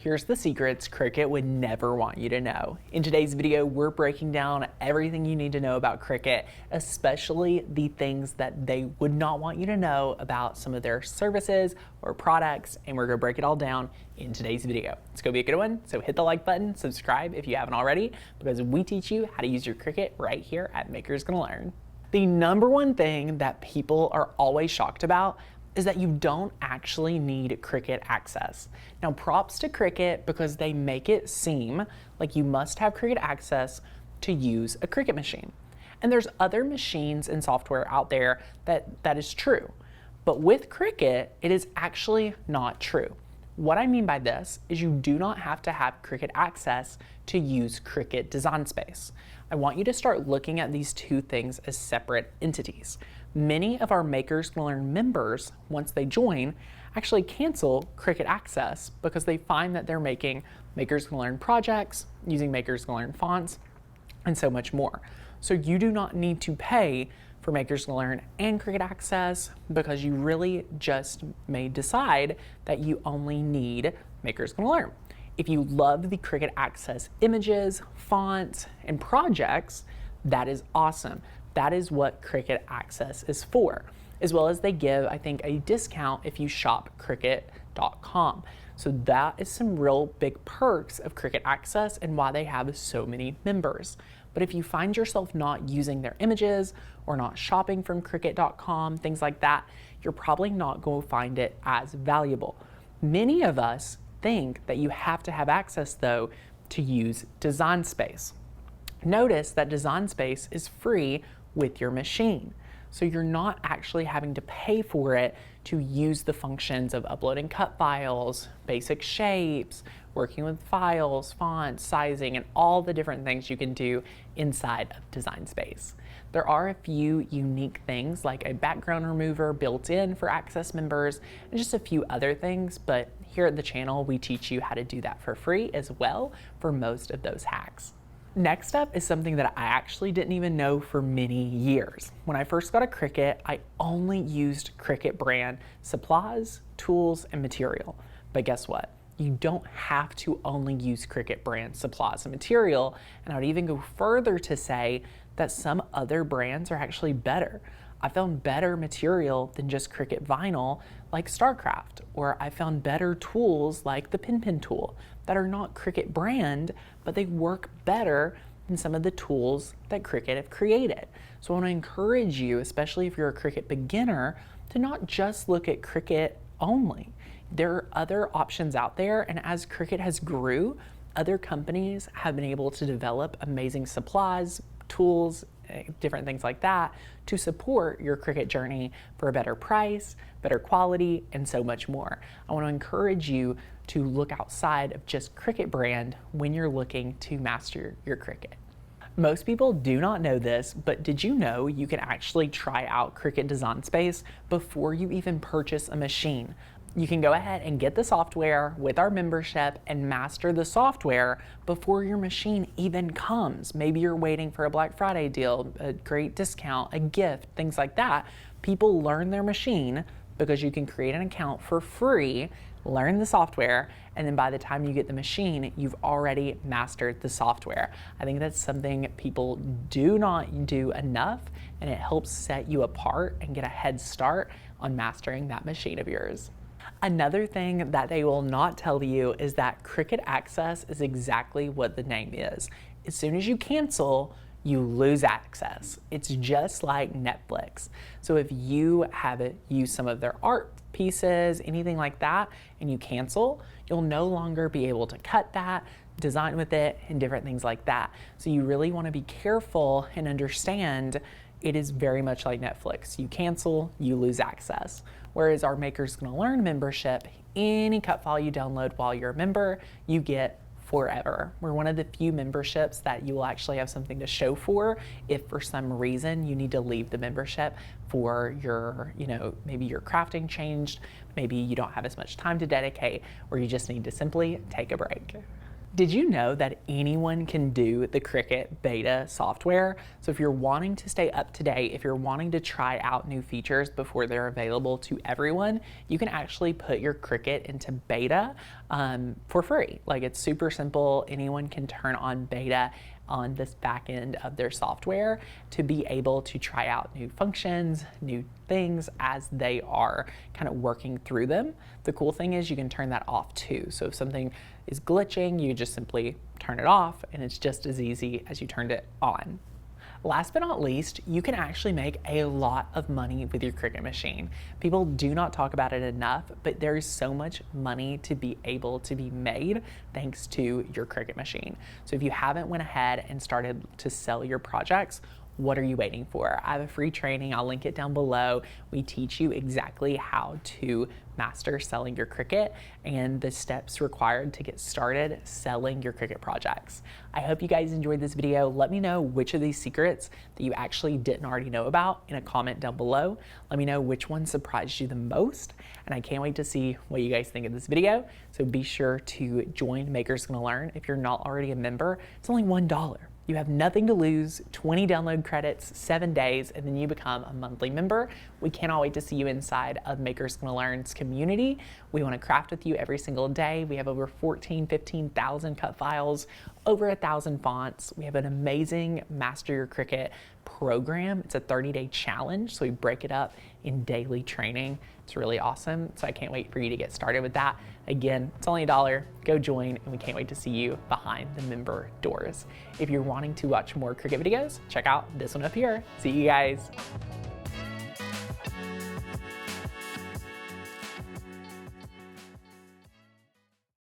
here's the secrets Cricut would never want you to know. In today's video, we're breaking down everything you need to know about Cricut, especially the things that they would not want you to know about some of their services or products, and we're gonna break it all down in today's video. It's gonna be a good one, so hit the like button, subscribe if you haven't already, because we teach you how to use your Cricut right here at Maker's Gonna Learn. The number one thing that people are always shocked about is that you don't actually need Cricut access. Now, props to Cricut because they make it seem like you must have Cricut access to use a Cricut machine. And there's other machines and software out there that is true. But with Cricut, it is actually not true. What I mean by this is you do not have to have Cricut access to use Cricut Design Space. I want you to start looking at these two things as separate entities. Many of our Makers Gonna Learn members, once they join, actually cancel Cricut access because they find that they're making Makers Gonna Learn projects, using Makers Gonna Learn fonts, and so much more. So you do not need to pay for Makers Gonna Learn and Cricut access because you really just may decide that you only need Makers Gonna Learn. If you love the Cricut access images, fonts, and projects, that is awesome. That is what Cricut access is for, as well as they give, I think, a discount if you shop Cricut.com. So that is some real big perks of Cricut access and why they have so many members. But if you find yourself not using their images or not shopping from Cricut.com, things like that, you're probably not going to find it as valuable. Many of us think that you have to have access, though, to use Design Space. Notice that Design Space is free with your machine. So you're not actually having to pay for it to use the functions of uploading cut files, basic shapes, working with files, fonts, sizing, and all the different things you can do inside of Design Space. There are a few unique things like a background remover built in for Access members and just a few other things, but here at the channel we teach you how to do that for free as well for most of those hacks. Next up is something that I actually didn't even know for many years. When I first got a Cricut, I only used Cricut brand supplies, tools, and material. But guess what? You don't have to only use Cricut brand supplies and material, and I would even go further to say that some other brands are actually better. I found better material than just Cricut vinyl like StarCraft, or I found better tools like the Pen tool that are not Cricut brand, but they work better than some of the tools that Cricut have created. So I want to encourage you, especially if you're a Cricut beginner, to not just look at Cricut only. There are other options out there, and as Cricut has grew, other companies have been able to develop amazing supplies, tools, different things like that to support your Cricut journey for a better price, better quality, and so much more. I want to encourage you to look outside of just Cricut brand when you're looking to master your Cricut. Most people do not know this, but did you know you can actually try out Cricut Design Space before you even purchase a machine? You can go ahead and get the software with our membership and master the software before your machine even comes. Maybe you're waiting for a Black Friday deal, a great discount, a gift, things like that. People learn their machine because you can create an account for free, learn the software, and then by the time you get the machine, you've already mastered the software. I think that's something people do not do enough, and it helps set you apart and get a head start on mastering that machine of yours. Another thing that they will not tell you is that Cricut Access is exactly what the name is. As soon as you cancel, you lose access. It's just like Netflix. So if you have used some of their art pieces, anything like that, and you cancel, you'll no longer be able to cut that, design with it, and different things like that. So you really want to be careful and understand it is very much like Netflix. You cancel, you lose access. Whereas our Makers Gonna Learn membership, any cut file you download while you're a member, you get forever. We're one of the few memberships that you will actually have something to show for if for some reason you need to leave the membership for your, maybe your crafting changed, maybe you don't have as much time to dedicate, or you just need to simply take a break. Did you know that anyone can do the Cricut beta software? So if you're wanting to stay up to date, if you're wanting to try out new features before they're available to everyone, you can actually put your Cricut into beta for free. Like, it's super simple. Anyone can turn on beta on this back end of their software to be able to try out new functions, new things as they are kind of working through them. The cool thing is you can turn that off too. So if something is glitching, you just simply turn it off and it's just as easy as you turned it on. Last but not least, you can actually make a lot of money with your Cricut machine. People do not talk about it enough, but there is so much money to be able to be made thanks to your Cricut machine. So if you haven't went ahead and started to sell your projects, what are you waiting for? I have a free training, I'll link it down below. We teach you exactly how to master selling your Cricut and the steps required to get started selling your Cricut projects. I hope you guys enjoyed this video. Let me know which of these secrets that you actually didn't already know about in a comment down below. Let me know which one surprised you the most, and I can't wait to see what you guys think of this video. So be sure to join Makers Gonna Learn if you're not already a member. It's only $1. You have nothing to lose, 20 download credits, 7 days, and then you become a monthly member. We cannot wait to see you inside of Makers Gonna Learn's community. We want to craft with you every single day. We have over 15,000 cut files, over 1,000 fonts. We have an amazing Master Your Cricut program. It's a 30-day challenge, so we break it up in daily training. It's really awesome, so I can't wait for you to get started with that. Again, it's only $1. Go join, and we can't wait to see you behind the member doors. If you're wanting to watch more Cricut videos, check out this one up here. See you guys.